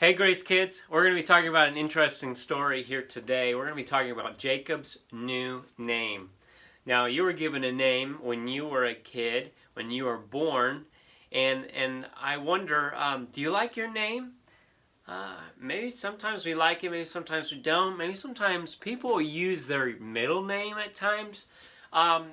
Hey Grace Kids, we're going to be talking about an interesting story here today. We're going to be talking about Jacob's new name. Now, you were given a name when you were a kid, when you were born, and I wonder, do you like your name? Maybe sometimes we like it, maybe sometimes we don't. Maybe sometimes people use their middle name at times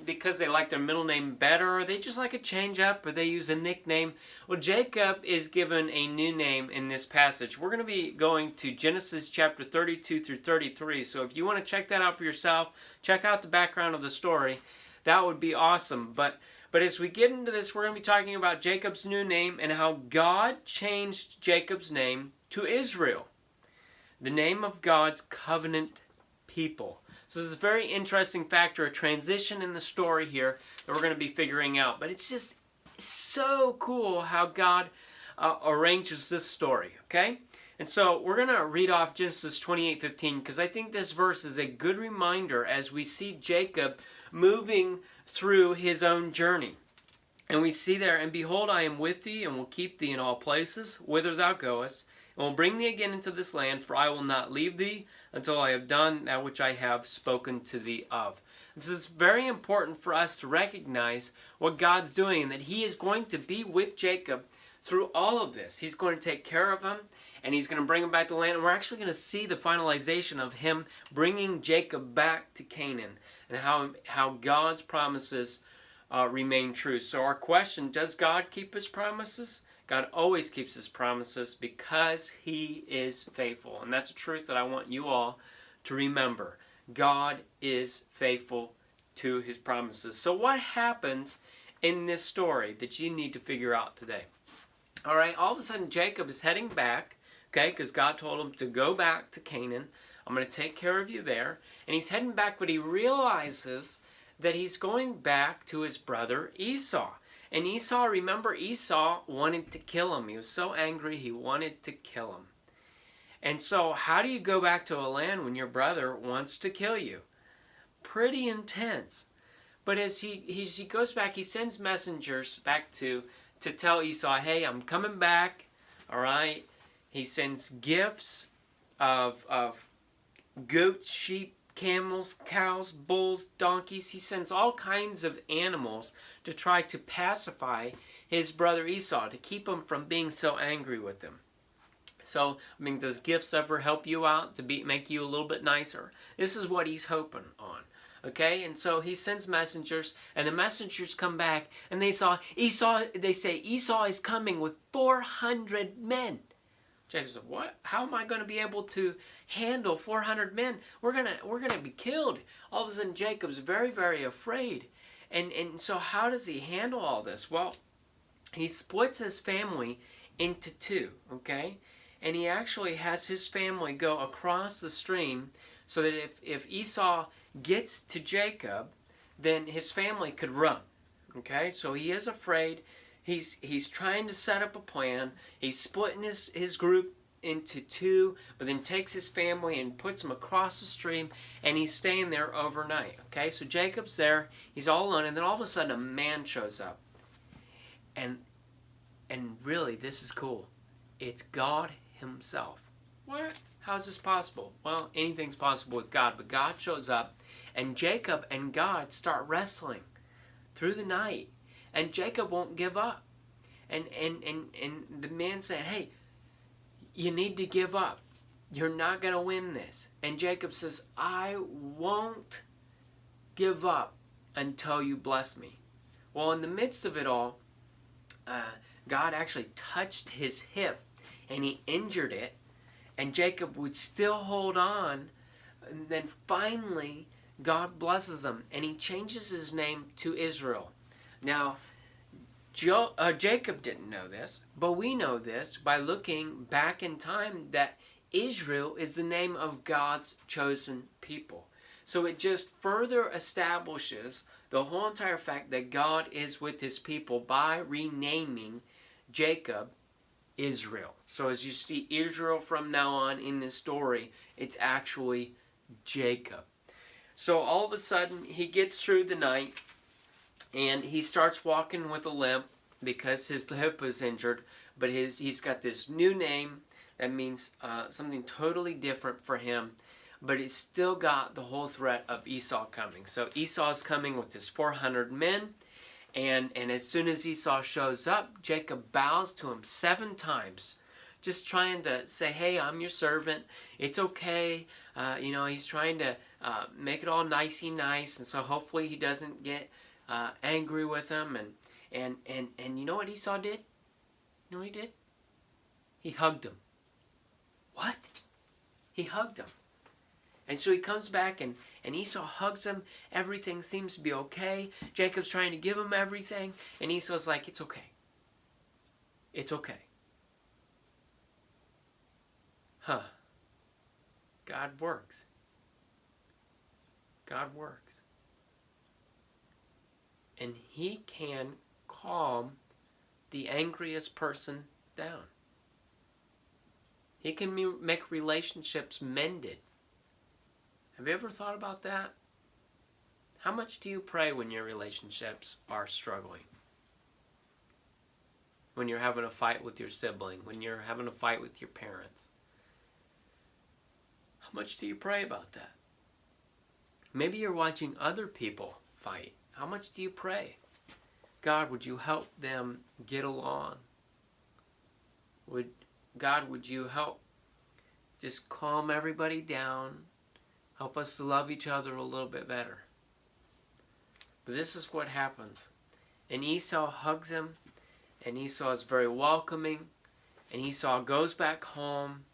because they like their middle name better, or they just like a change up, or they use a nickname. Well, Jacob is given a new name in this passage. We're going to be going to Genesis chapter 32 through 33. So if you want to check that out for yourself, check out the background of the story. That would be awesome. But as we get into this, we're going to be talking about Jacob's new name and how God changed Jacob's name to Israel, the name of God's covenant people. So this is a very interesting factor, a transition in the story here that we're going to be figuring out. But it's just so cool how God arranges this story, okay? And so we're going to read off Genesis 28:15 because I think this verse is a good reminder as we see Jacob moving through his own journey. And we see there, "And behold, I am with thee, and will keep thee in all places, whither thou goest, and will bring thee again into this land, for I will not leave thee until I have done that which I have spoken to thee of." This is very important for us to recognize what God's doing, and that He is going to be with Jacob through all of this. He's going to take care of him, and He's going to bring him back to the land. And we're actually going to see the finalization of Him bringing Jacob back to Canaan, and how God's promises remain true. So our question, does God keep His promises? God always keeps His promises because He is faithful. And that's a truth that I want you all to remember. God is faithful to His promises. So what happens in this story that you need to figure out today? All right, all of a sudden Jacob is heading back, okay, because God told him to go back to Canaan. I'm going to take care of you there. And he's heading back, but he realizes that he's going back to his brother Esau. And Esau, remember, Esau wanted to kill him. He was so angry, he wanted to kill him. And so how do you go back to a land when your brother wants to kill you? Pretty intense. But as he goes back, he sends messengers back to tell Esau, hey, I'm coming back, all right? He sends gifts of goats, sheep, camels, cows, bulls, donkeys. He sends all kinds of animals to try to pacify his brother Esau, to keep him from being so angry with him. So, I mean, does gifts ever help you out to make you a little bit nicer? This is what he's hoping on. Okay, and so he sends messengers, and the messengers come back, and they say Esau is coming with 400 men. Jacob said, what? How am I going to be able to handle 400 men? We're gonna be killed. All of a sudden, Jacob's very, very afraid. And so how does he handle all this? Well, he splits his family into two, okay? And he actually has his family go across the stream so that if Esau gets to Jacob, then his family could run, okay? So he is afraid. He's trying to set up a plan. He's splitting his group into two, but then takes his family and puts them across the stream, and he's staying there overnight. Okay, so Jacob's there. He's all alone, and then all of a sudden a man shows up. And really, this is cool. It's God Himself. What? How is this possible? Well, anything's possible with God, but God shows up, and Jacob and God start wrestling through the night. And Jacob won't give up. And the man said, hey, you need to give up. You're not going to win this. And Jacob says, I won't give up until you bless me. Well, in the midst of it all, God actually touched his hip, and He injured it. And Jacob would still hold on. And then finally, God blesses him, and He changes his name to Israel. Now, Jacob didn't know this, but we know this by looking back in time that Israel is the name of God's chosen people. So it just further establishes the whole entire fact that God is with His people by renaming Jacob Israel. So as you see Israel from now on in this story, it's actually Jacob. So all of a sudden, he gets through the night, and he starts walking with a limp because his hip was injured, but he's got this new name That means something totally different for him. But he's still got the whole threat of Esau coming. So Esau's coming with his 400 men. And as soon as Esau shows up, Jacob bows to him 7 times. Just trying to say, hey, I'm your servant. It's okay. He's trying to make it all nicey nice. And so hopefully he doesn't get angry with him. And you know what Esau did? You know what he did? He hugged him. What? He hugged him. And so he comes back and Esau hugs him. Everything seems to be okay. Jacob's trying to give him everything. And Esau's like, it's okay. It's okay. Huh. God works. God works. And he can calm the angriest person down. He can make relationships mended. Have you ever thought about that? How much do you pray when your relationships are struggling? When you're having a fight with your sibling, when you're having a fight with your parents? How much do you pray about that? Maybe you're watching other people fight. How much do you pray? God, would you help them get along? God, would you help just calm everybody down? Help us to love each other a little bit better. But this is what happens. And Esau hugs him, and Esau is very welcoming, and Esau goes back home,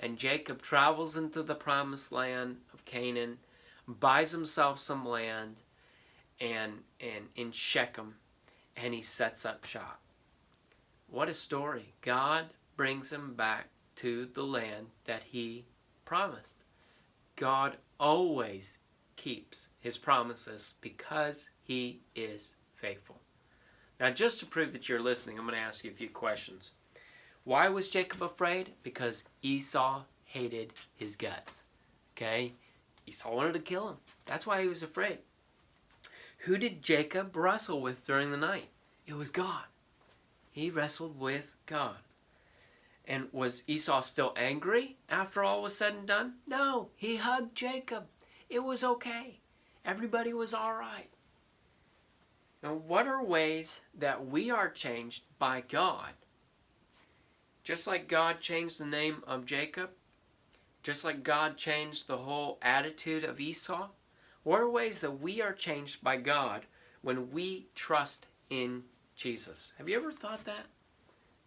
and Jacob travels into the promised land of Canaan, buys himself some land, and in Shechem, and he sets up shop. What a story. God brings him back to the land that he promised. God always keeps his promises because he is faithful. Now, just to prove that you're listening, I'm going to ask you a few questions. Why was Jacob afraid? Because Esau hated his guts. Okay? Esau wanted to kill him. That's why he was afraid. Who did Jacob wrestle with during the night? It was God. He wrestled with God. And was Esau still angry after all was said and done? No, he hugged Jacob. It was okay. Everybody was all right. Now, what are ways that we are changed by God? Just like God changed the name of Jacob, just like God changed the whole attitude of Esau, what are ways that we are changed by God when we trust in Jesus? Have you ever thought that?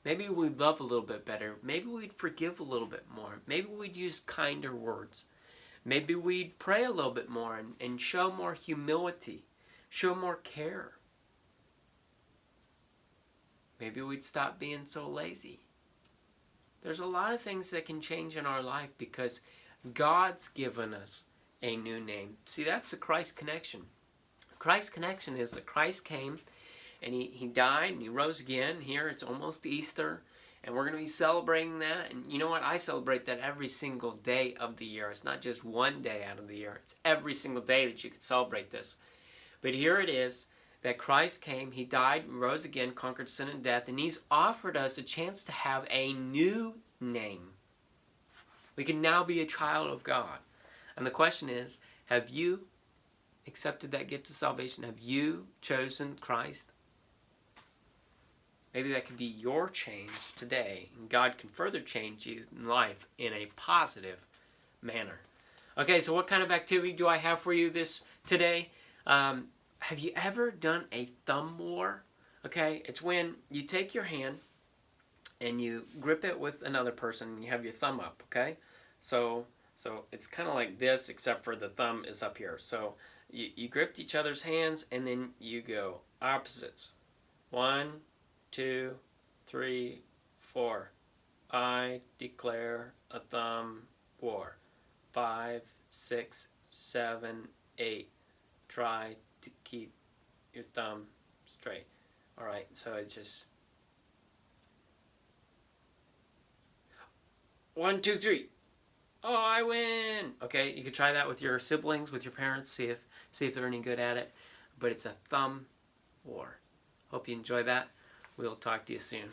Maybe we'd love a little bit better. Maybe we'd forgive a little bit more. Maybe we'd use kinder words. Maybe we'd pray a little bit more and show more humility, show more care. Maybe we'd stop being so lazy. There's a lot of things that can change in our life because God's given us a new name. See, that's the Christ connection. Christ connection is that Christ came and he died and he rose again. Here it's almost Easter and we're going to be celebrating that. And you know what? I celebrate that every single day of the year. It's not just one day out of the year. It's every single day that you could celebrate this. But here it is that Christ came, he died, rose again, conquered sin and death, and he's offered us a chance to have a new name. We can now be a child of God. And the question is, have you accepted that gift of salvation? Have you chosen Christ? Maybe that could be your change today, and God can further change you in life in a positive manner. Okay, so what kind of activity do I have for you today? Have you ever done a thumb war? Okay, it's when you take your hand and you grip it with another person and you have your thumb up, okay? So it's kind of like this except for the thumb is up here. So you gripped each other's hands and then you go opposites. 1, 2, 3, 4. I declare a thumb war. 5, 6, 7, 8. Try to keep your thumb straight. All right, so it's just 1, 2, 3. Oh, I win. Okay, you could try that with your siblings, with your parents, see if they're any good at it. But it's a thumb war. Hope you enjoy that. We'll talk to you soon.